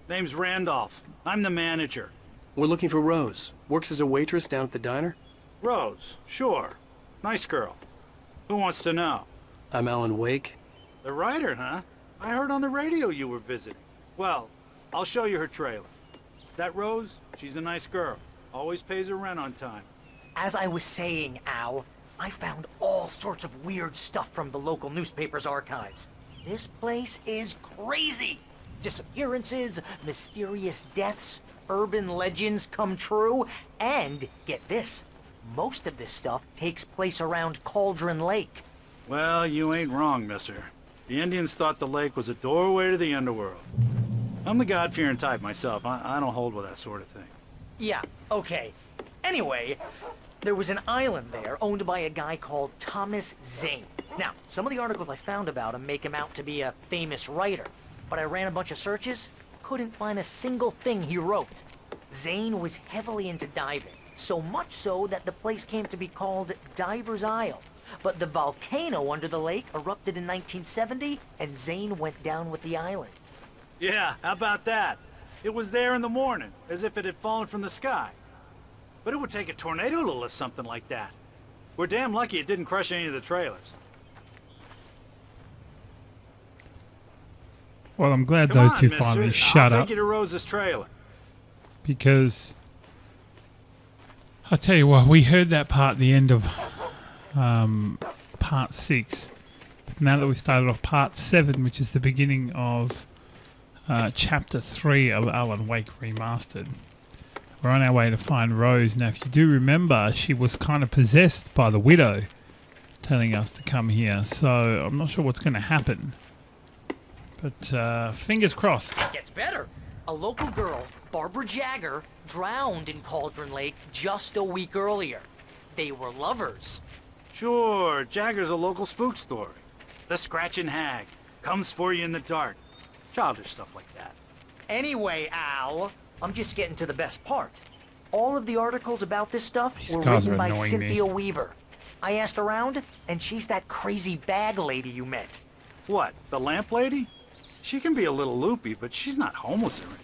Name's Randolph. I'm the manager. We're looking for Rose. Works as a waitress down at the diner. Rose, sure. Nice girl. Who wants to know? I'm Alanwake. The writer, huh? I heard on the radio you were visiting. Well, I'll show you her trailer. That Rose, she's a nice girl. Always pays her rent on time. As I was saying, Al, I found all sorts of weird stuff from the local newspaper's archives. This place is crazy. Disappearances, mysterious deaths, urban legends come true, and get this, most of this stuff takes place around Cauldron Lake. Well, you ain't wrong, mister. The Indians thought the lake was a doorway to the underworld. I'm the God-fearing type myself. I don't hold with that sort of thing. Yeah, okay. Anyway, there was an island there owned by a guy called Thomas Zane. Now, some of the articles I found about him make him out to be a famous writer, but I ran a bunch of searches, couldn't find a single thing he wrote. Zane was heavily into diving, so much so that the place came to be called Diver's Isle. But the volcano under the lake erupted in 1970, and Zane went down with the island. Yeah, how about that? It was there in the morning, as if it had fallen from the sky. But it would take a tornado to lift something like that. We're damn lucky it didn't crush any of the trailers. Well, I'm glad Come those on, two mister. finally shut I'll up. take you to Rose's trailer. Because I'll tell you what, we heard that part at the end of part 6. But now that we've started off part 7, which is the beginning of chapter 3 of Alan Wake Remastered, we're on our way to find Rose. Now, if you do remember, she was kind of possessed by the widow telling us to come here. So I'm not sure what's going to happen. But fingers crossed. It gets better. A local girl, Barbara Jagger, drowned in Cauldron Lake just a week earlier. They were lovers. Sure, Jagger's a local spook story. The Scratching Hag comes for you in the dark. Childish stuff like that. Anyway, Al, I'm just getting to the best part. All of the articles about this stuff These were guys written are by annoying me. Cynthia Weaver. I asked around, and she's that crazy bag lady you met. What, the lamp lady? She can be a little loopy, but she's not homeless or anything.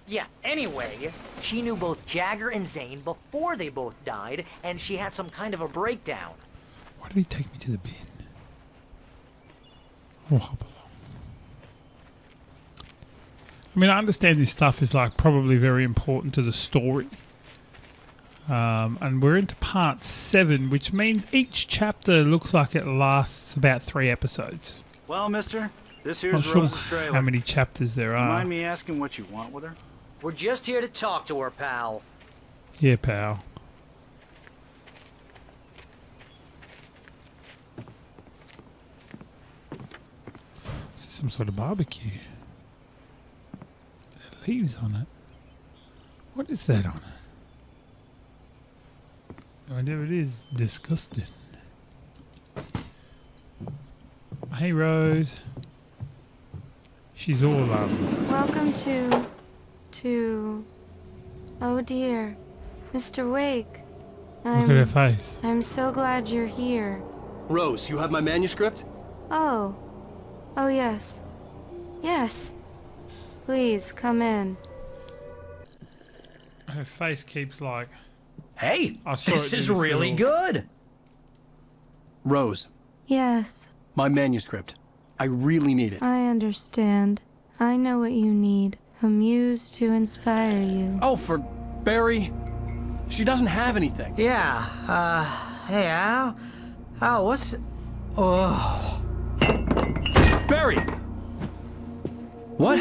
Yeah, anyway, she knew both Jagger and Zane before they both died, and she had some kind of a breakdown. Why did he take me to the bin? I'll hop along. I mean, I understand this stuff is like probably very important to the story. And we're into part 7, which means each chapter looks like it lasts about 3 episodes. Well, mister, this Not here's sure Rose's trailer. how many chapters there Do you are. mind me asking what you want with her? We're just here to talk to her, pal. Yeah, pal. This is some sort of barbecue. There are leaves on it. What is that on it? Whatever it is, disgusting. Hey, Rose. She's all Welcome to... Oh dear, Mr. Wake. look at her face. I'm so glad you're here. Rose, you have my manuscript? Oh. Oh yes. Yes. Please, come in. Her face keeps like... Hey, I saw this it is do this really little- good. Rose, Yes, my manuscript. I really need it. I understand. I know what you need. A muse to inspire you. Oh, for Barry. She doesn't have anything. Yeah, hey, Al? Al, what's... Oh... Barry! What?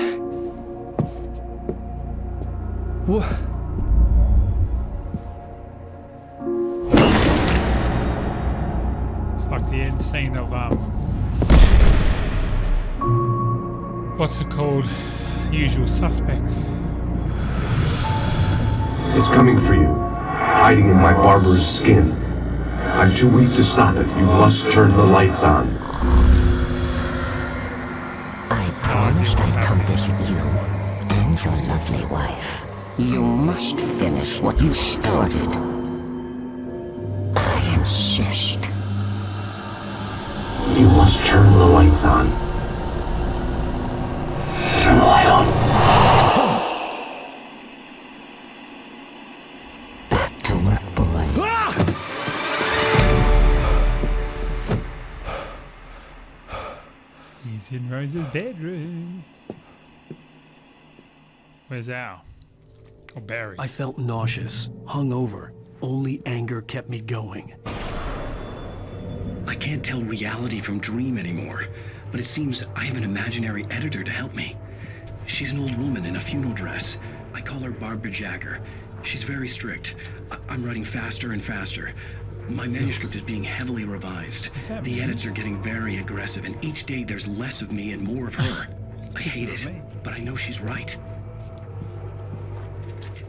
What? It's like the end scene of, what's it called? Usual Suspects. It's coming for you, hiding in my barber's skin. I'm too weak to stop it. You must turn the lights on. I promised I'd come visit you and your lovely wife. You must finish what you started. I insist. You must turn the lights on. Turn the light on. in Rose's bedroom. Where's Al? Or Barry? I felt nauseous, hungover. Only anger kept me going. I can't tell reality from dream anymore, but it seems I have an imaginary editor to help me. She's an old woman in a funeral dress. I call her Barbara Jagger. She's very strict. I'm writing faster and faster. My manuscript is being heavily revised. The edits are getting very aggressive, and each day there's less of me and more of her. I hate it, but I know she's right.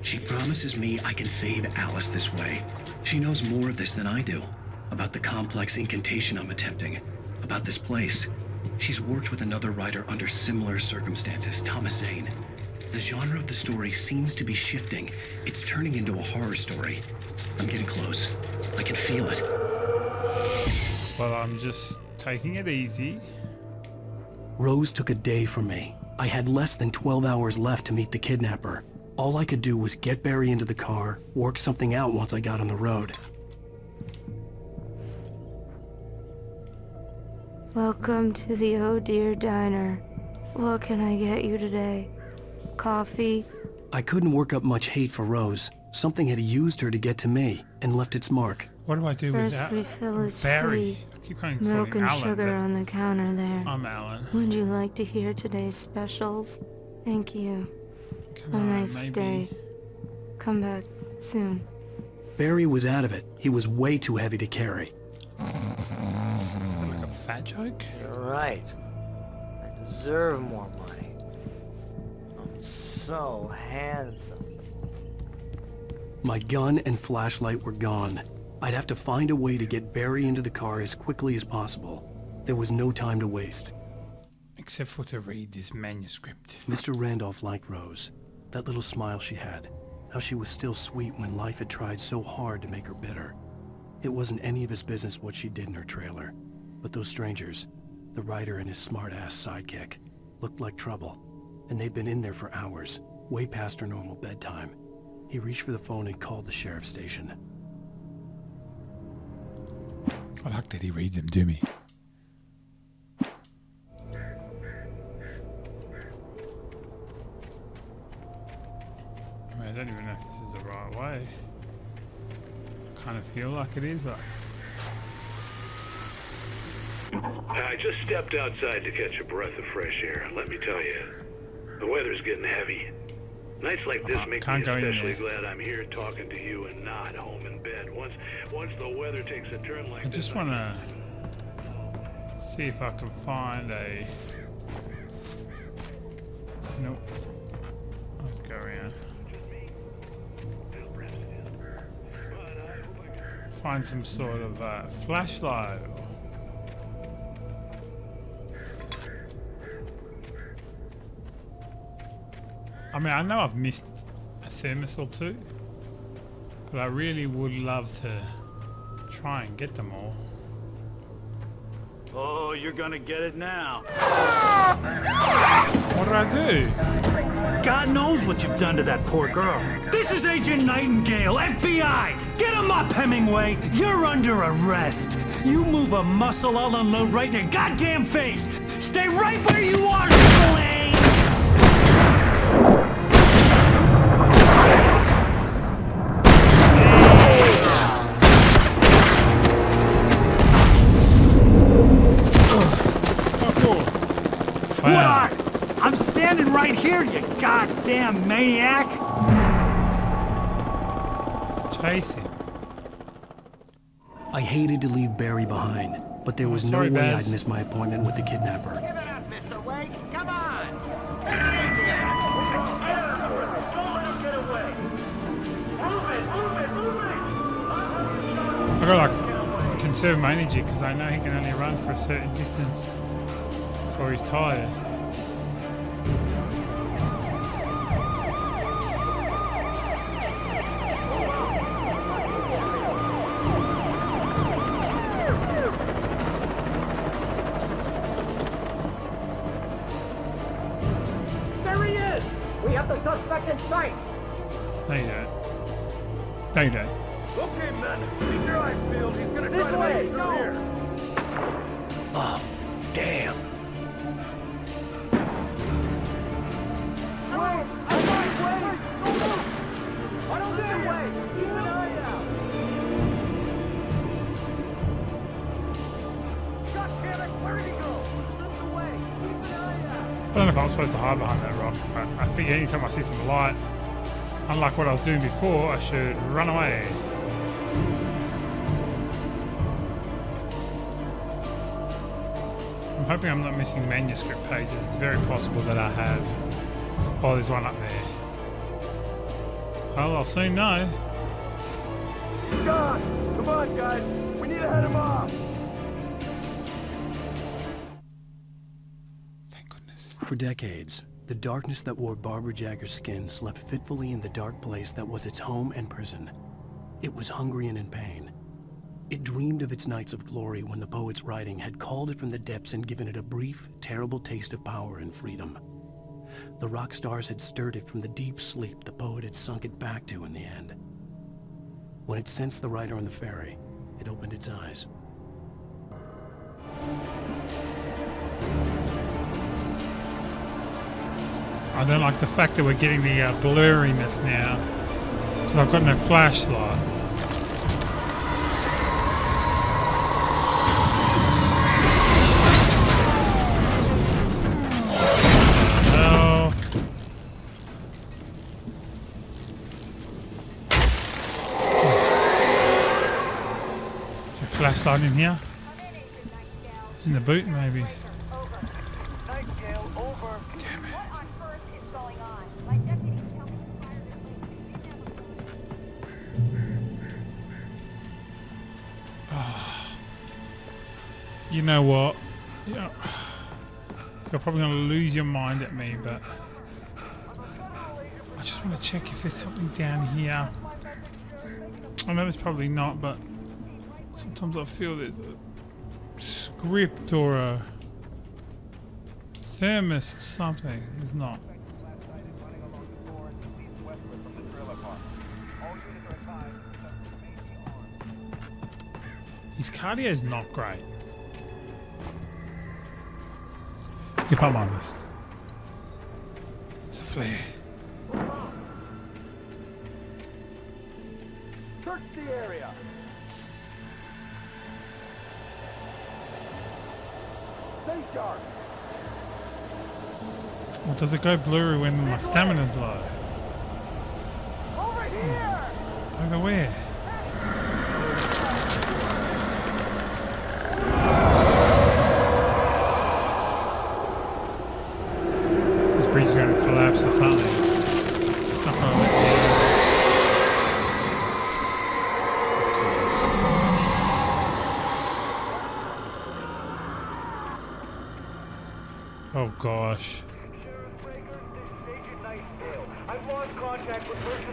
She promises me I can save Alice this way. She knows more of this than I do. About the complex incantation I'm attempting. About this place. She's worked with another writer under similar circumstances, Thomas Zane. The genre of the story seems to be shifting. It's turning into a horror story. I'm getting close. I can feel it. Well, I'm just taking it easy. Rose took a day from me. I had less than 12 hours left to meet the kidnapper. All I could do was get Barry into the car, work something out once I got on the road. Welcome to the Oh Dear Diner. What can I get you today? Coffee? I couldn't work up much hate for Rose. Something had used her to get to me and left its mark. What do I do with First that? refill is Barry. free. I keep calling Milk him and Alan, sugar but on the counter there. I'm Alan. Would you like to hear today's specials? Thank you. Come A on, nice maybe. day. Come back soon. Barry was out of it. He was way too heavy to carry. Like a fat joke? You're right. I deserve more money. I'm so handsome. My gun and flashlight were gone. I'd have to find a way to get Barry into the car as quickly as possible. There was no time to waste. Except for to read this manuscript. Mr. Randolph liked Rose. That little smile she had. How she was still sweet when life had tried so hard to make her bitter. It wasn't any of his business what she did in her trailer. But those strangers, the writer and his smart-ass sidekick, looked like trouble. And they'd been in there for hours, way past her normal bedtime. He reached for the phone and called the sheriff's station. I like that he reads them to me. I mean, I don't even know if this is the right way. I kind of feel like it is, but... I just stepped outside to catch a breath of fresh air. Let me tell you, the weather's getting heavy. Nights like this make me especially glad I'm here talking to you and not home in bed. Once the weather takes a turn like this... I just want to see if I can find a... Nope. Let's go around. Find some sort of flashlight. I mean, I know I've missed a thermos or two, but I really would love to try and get them all. Oh, you're gonna get it now. What did I do? God knows what you've done to that poor girl. This is Agent Nightingale, FBI! Get him up, Hemingway! You're under arrest! You move a muscle, I'll unload right in your goddamn face! Stay right where you are, Slade! What are? I'm standing right here, you goddamn maniac! Chase him. I hated to leave Barry behind, but there was no Sorry, way Baz. I'd miss my appointment with the kidnapper. Give it up, Mr. Wake! Come on! Take it easy! Get away! I gotta like conserve my energy because I know he can only run for a certain distance before he's tired. There he is! We have the suspect in sight! No, you don't. No, you don't. Okay, men, keep your eyes peeled. He's gonna try to make it through here. Oh, damn. know if I was supposed to hide behind that rock, but I figure anytime I see some light, unlike what I was doing before, I should run away. I'm hoping I'm not missing manuscript pages. It's very possible that I have. Oh, there's one up there. Well, I'll soon know. God! Come on, guys! We need to head him off! Thank goodness. For decades, the darkness that wore Barbara Jagger's skin slept fitfully in the dark place that was its home and prison. It was hungry and in pain. It dreamed of its nights of glory when the poet's writing had called it from the depths and given it a brief, terrible taste of power and freedom. The rock stars had stirred it from the deep sleep the poet had sunk it back to in the end. When it sensed the writer on the ferry, it opened its eyes. I don't like the fact that we're getting the blurriness now, because I've got no flashlight. Oh. Is there a flashlight in here? In the boot, maybe. You know what? You're probably going to lose your mind at me, but I just want to check if there's something down here. I know there's probably not, but sometimes I feel there's a script or a thermos or something. There's not. His cardio's not great, if I'm honest. It's a flare. Search the area! Stay sharp! Or does it go blurry when my stamina's low? Over here! Over where? Bridge is going to collapse or something. It's not going to let me in. Oh gosh.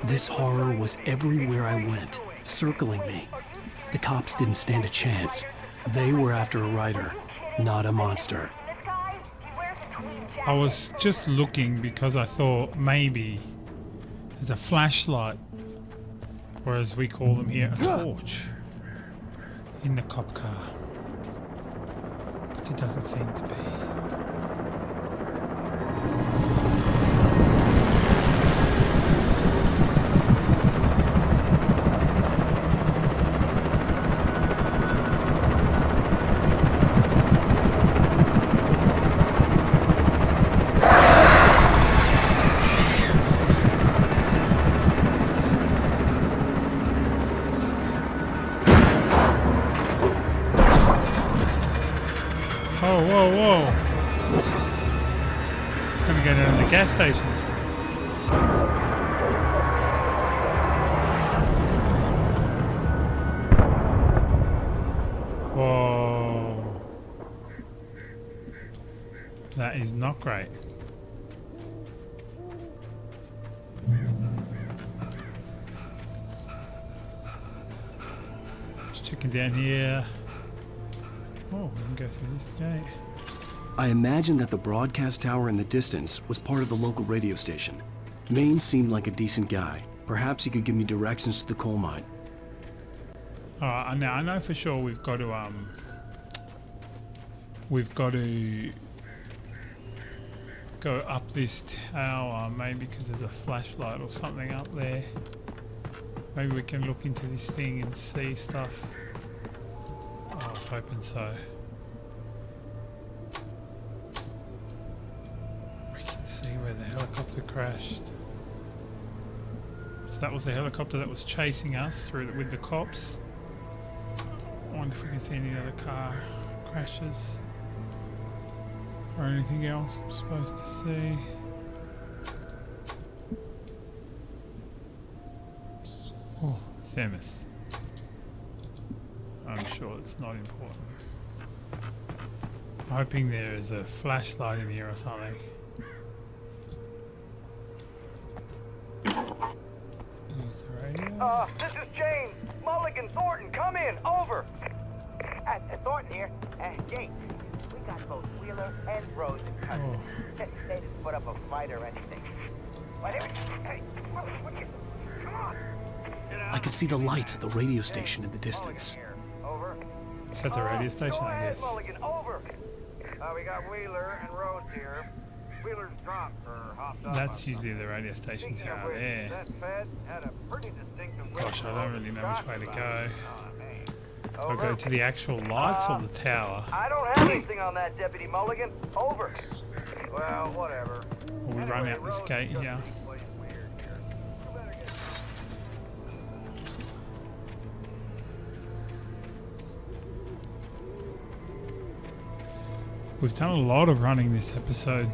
This horror was everywhere I went, circling me. The cops didn't stand a chance. They were after a writer, not a monster. I was just looking because I thought maybe there's a flashlight, or as we call them here, a torch, in the cop car. But it doesn't seem to be. Whoa. It's going to go down to the gas station. Whoa. That is not great. Just checking down here. Oh, we can go through this gate. I imagined that the broadcast tower in the distance was part of the local radio station. Maine seemed like a decent guy. Perhaps he could give me directions to the coal mine. Alright, now I know for sure we've got to go up this tower, maybe because there's a flashlight or something up there. Maybe we can look into this thing and see stuff. I was hoping so. helicopter crashed. So that was the helicopter that was chasing us through with the cops. I wonder if we can see any other car crashes or anything else I'm supposed to see. Oh, thermos. I'm sure it's not important. I'm hoping there is a flashlight in here or something. Use the radio. This is James. Mulligan, Thornton, come in. Over. Thornton here. James, we got both Wheeler and Rose in custody. They didn't put up a fight or anything. Hey, come on. I could see the lights at the radio station in the distance. Over. Is that the radio station, Go I ahead, guess? Mulligan, over. We got Wheeler and Rose here. Wheeler's dropped or hopped up. That's usually the radio station tower there. That Fed had a pretty distinctive Gosh, I don't really know which way to go. Do I Over. go to the actual lights or the tower? I don't have anything on that, Deputy Mulligan. Over. Well, whatever. Or we run out this gate here? We've done a lot of running this episode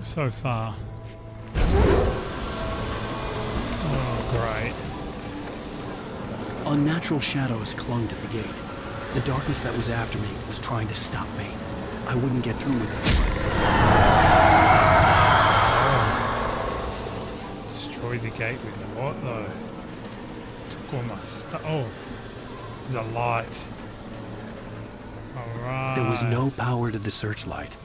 so far. Oh, great. Unnatural shadows clung to the gate. The darkness that was after me was trying to stop me. I wouldn't get through with it. Destroy the gate with what though? Took all my stuff. Oh, there's a light. Alright. There was no power to the searchlight.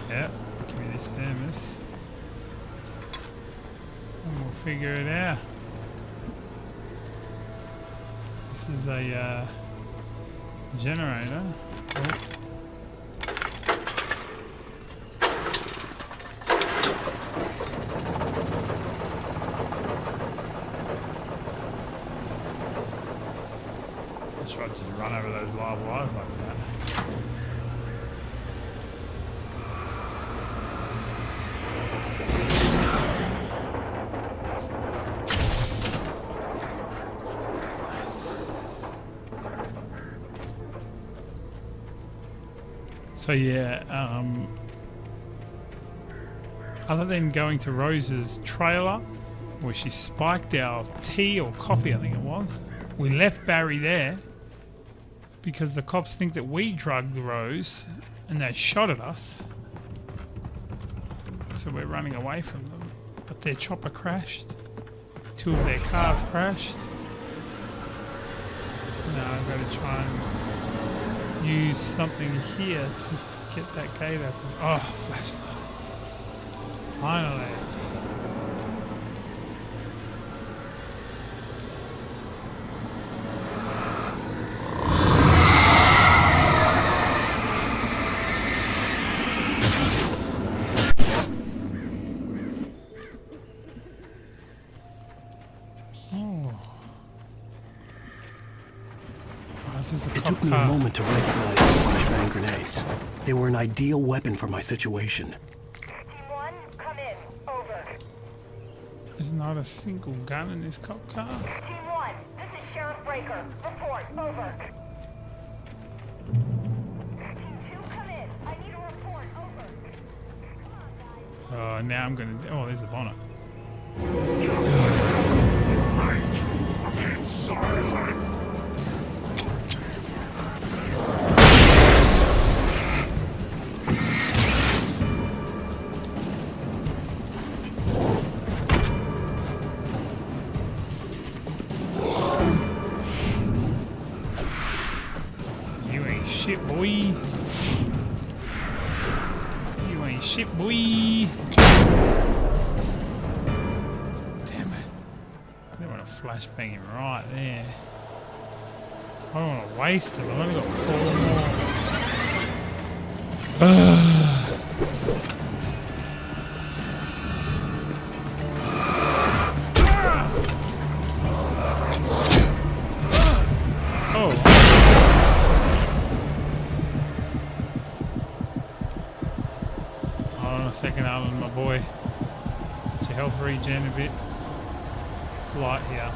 Yep, give me this thermos. And we'll figure it out. This is a generator. Oh. I'll try to just run over those live wires like that. So yeah, other than going to Rose's trailer, where she spiked our tea or coffee, I think it was, we left Barry there because the cops think that we drugged Rose and they shot at us. So we're running away from them. But their chopper crashed. 2 of their cars crashed. Now I've got to try and use something here to get that gate open. Oh, flashlight. Finally. It took me a moment to recognize the flashbang grenades. They were an ideal weapon for my situation. Team 1, come in. Over. There's not a single gun in this cop car. Team 1, this is Sheriff Breaker. Report. Over. Team 2, come in. I need a report. Over. Come on, guys. Oh, now I'm gonna. Oh, there's the bonnet. You ain't shit, boy. You ain't shit, boy. Damn it. I don't want to flashbang him right there. I don't want to waste him. I've only got 4 more. Oh. second, Alan, my boy. Get your health regen a bit. It's light here.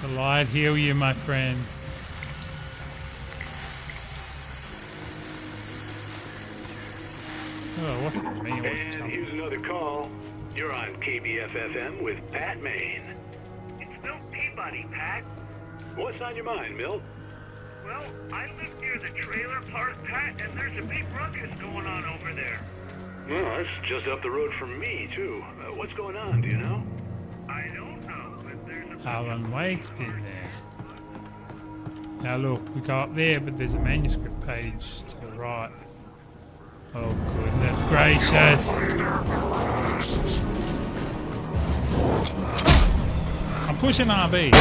The light heal you, my friend. Oh, what's it mean? What's And here's another call. You're on KBFFM with Pat Maine. It's Milt Peabody, Pat. What's on your mind, Milt? Well, I live near the trailer park, Pat, and there's a big ruckus going on over there. Well, that's just up the road from me, too. What's going on, do you know? I don't know, but there's a... Alan Wake's been there. Now look, we go up there, but there's a manuscript page to the right. Oh, goodness gracious! I'm pushing RB.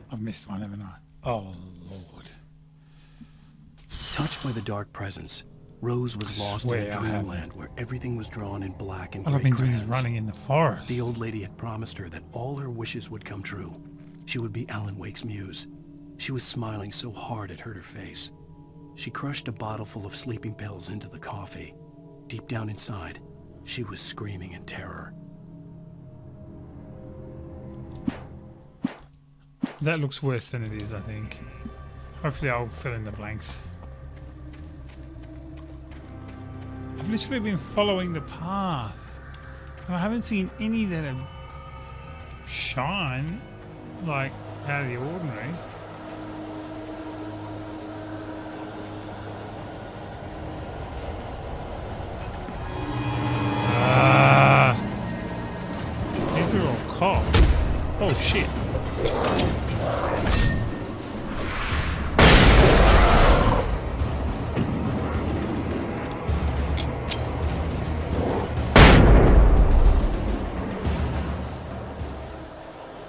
I've missed one, haven't I? Oh, Lord. Touched by the dark presence, Rose was lost in a dreamland where everything was drawn in black and All I've gray been doing is crayons. running in the forest. The old lady had promised her that all her wishes would come true. She would be Alan Wake's muse. She was smiling so hard it hurt her face. She crushed a bottle full of sleeping pills into the coffee. Deep down inside, she was screaming in terror. That looks worse than it is, I think. Hopefully I'll fill in the blanks. I've literally been following the path, and I haven't seen any that have shine, like, out of the ordinary. These are all cops. Oh shit.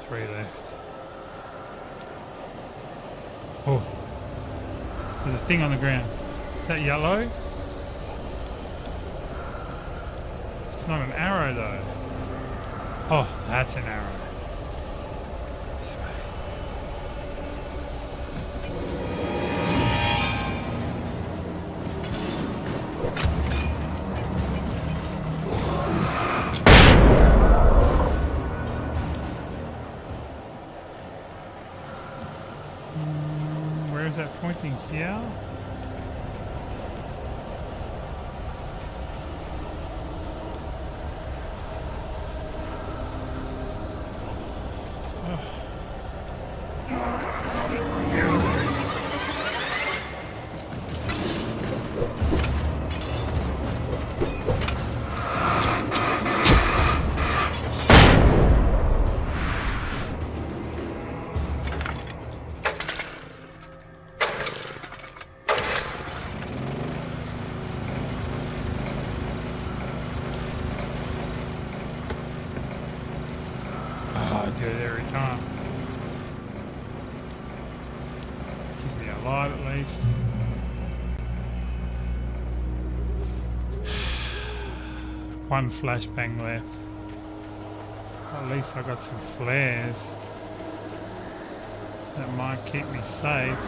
Three left. Oh. There's a thing on the ground. Is that yellow? It's not an arrow though. Oh, that's an arrow. This way. Where is that pointing? Here? I do it every time. Gives me a lot at least. One flashbang left. At least I got some flares. That might keep me safe.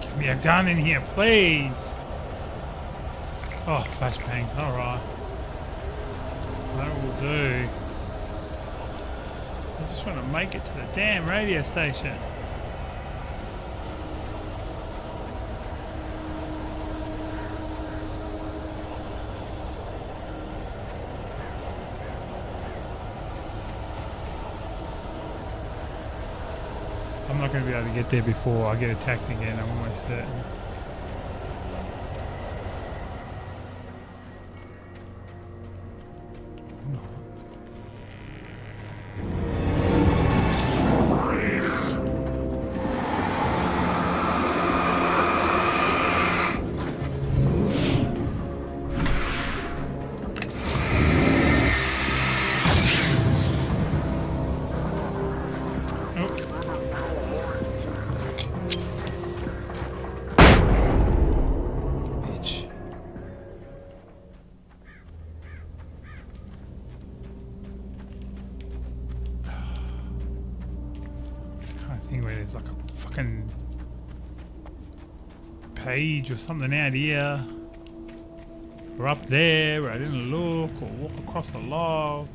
Give me a gun in here, please. Oh, flashbangs, alright. That will do. I just want to make it to the damn radio station. I'm not going to be able to get there before I get attacked again, I'm almost certain. page or something out here. Or up there where I didn't look, or walk across the logs.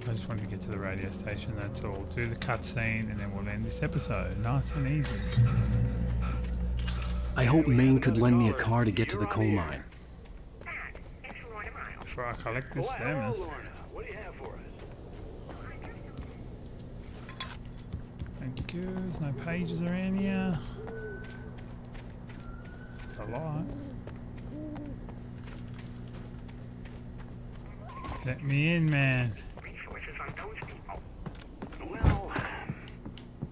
I just wanted to get to the radio station, that's all. Do the cutscene and then we'll end this episode. Nice and easy. I hope Maine could lend me a car to get to the coal mine. Before I collect this Thermos. What do you have for us? Thank you. There's no pages around here. It's a lot. Let me in, man. Resources on those people. Well,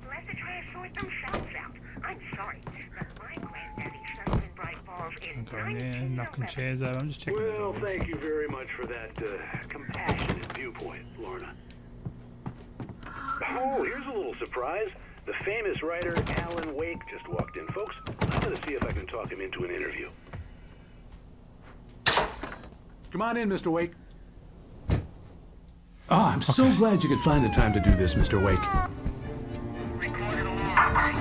Let the trash sort themselves out. I'm sorry, but my granddaddy served in Bright Falls in I'm going there, knocking 1911. chairs over. I'm just checking the well, doors. thank you very much for that compassionate viewpoint, Lorna. Oh, here's a little surprise. The famous writer Alan Wake just walked in, folks. I'm going to see if I can talk him into an interview. Come on in, Mr. Wake. Oh, I'm so glad you could find the time to do this, Mr. Wake.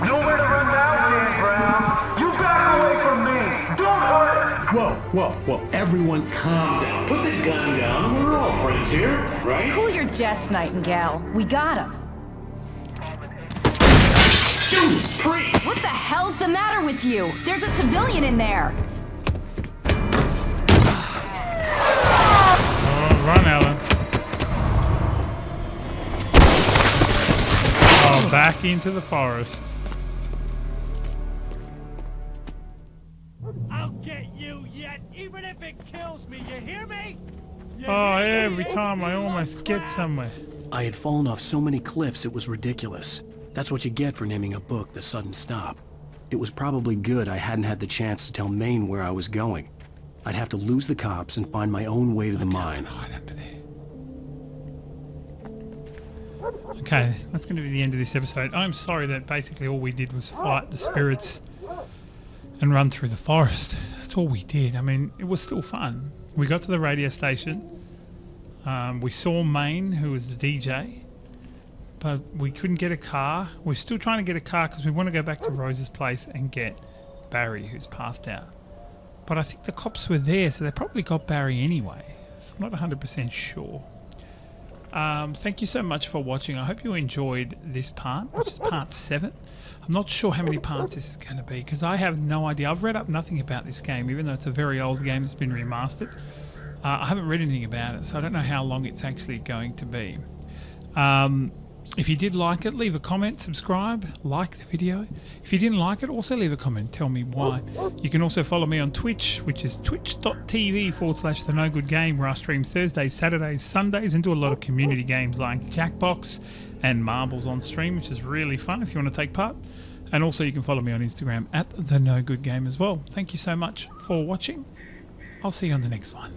Nowhere to run now, Dan Brown. You back away from me. Don't hurt. Whoa. Everyone calm down. Put the gun down. We're all friends here, right? Cool your jets, Nightingale. We got him. What the hell's the matter with you? There's a civilian in there. Oh, run, Alan. Oh, back into the forest. I'll get you yet, even if it kills me. You hear me? Oh, every time I almost get somewhere. I had fallen off so many cliffs it was ridiculous. That's what you get for naming a book The Sudden Stop. It was probably good I hadn't had the chance to tell Maine where I was going. I'd have to lose the cops and find my own way to the mine. Hide under there. Okay, that's going to be the end of this episode. I'm sorry that basically all we did was fight the spirits and run through the forest. That's all we did. I mean, it was still fun. We got to the radio station. We saw Maine, who was the DJ. But we couldn't get a car. We're still trying to get a car because we want to go back to Rose's place and get Barry, who's passed out. But I think the cops were there, so they probably got Barry anyway. So I'm not 100% sure. Thank you so much for watching. I hope you enjoyed this part, which is part 7. I'm not sure how many parts this is going to be because I have no idea. I've read up nothing about this game, even though it's a very old game that's been remastered. I haven't read anything about it, so I don't know how long it's actually going to be. If you did like it, leave a comment, subscribe, like the video. If you didn't like it, also leave a comment, tell me why. You can also follow me on Twitch, which is twitch.tv/The No Good Game, where I stream Thursdays, Saturdays, Sundays, and do a lot of community games like Jackbox and Marbles on stream, which is really fun if you want to take part. And also you can follow me on Instagram at The No Good Game as well. Thank you so much for watching. I'll see you on the next one.